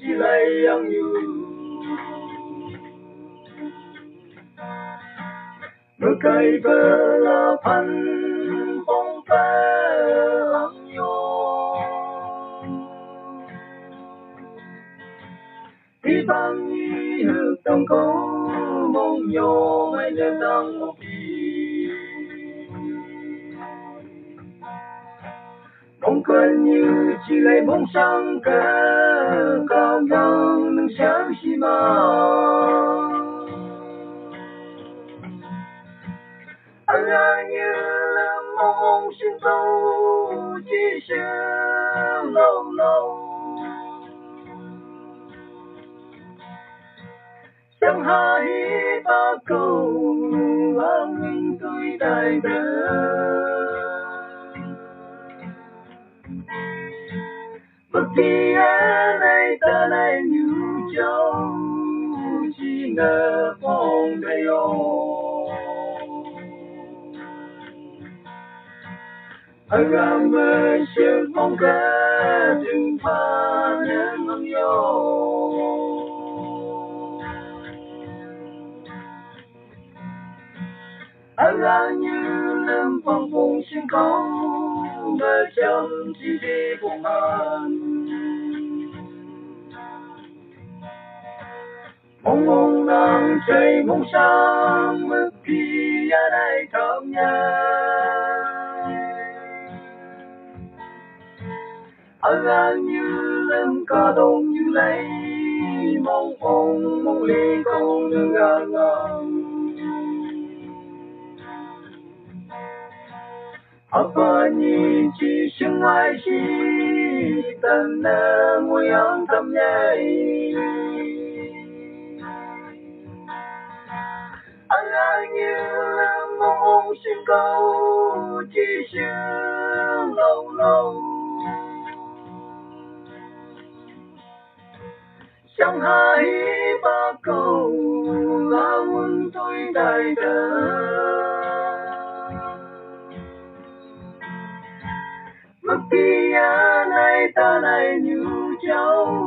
chỉ lấy ăn như mưa cây vỡ là phân bông phê ăn nhô đi bằng như hư tâm có mong nhô mấy đêm đang ngọc đi mong quên như chỉ lấy bóng sáng cả cao ngang nâng sáng xi mà anh là như là mong xin câu chỉ sương lâu lâu chẳng hai ba câu lang mình tôi đại đời bất kỳ ai này ta này như châu chỉ ngờ phong đầy ô anh làm ơn sự mong cả đừng pha nên mong yêu anh là như lâm phong vùng sinh công mà chẳng chỉ đi cùng anh mong mong đang chạy mong sáng mất khi ở đây thơm nhai anh là như lâm ca đông như lấy mong phong mong ly câu đừng ngang ngang apa ni chỉ sinh ai chỉ tận ngồi ăn thầm nhai anh là như mong xin câu chỉ sương lâu lâu chẳng hai ba câu là muốn tôi đại đời bất kỳ ai này ta này như cháu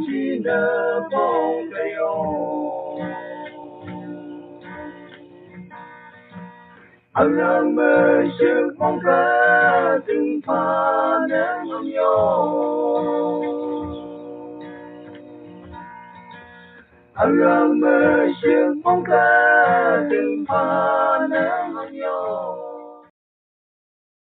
chỉ nợ bóng cây ô anh làm mơ sự mong cả từng pha nắng ngông nhô anh làm mơ sự mong cả từng pha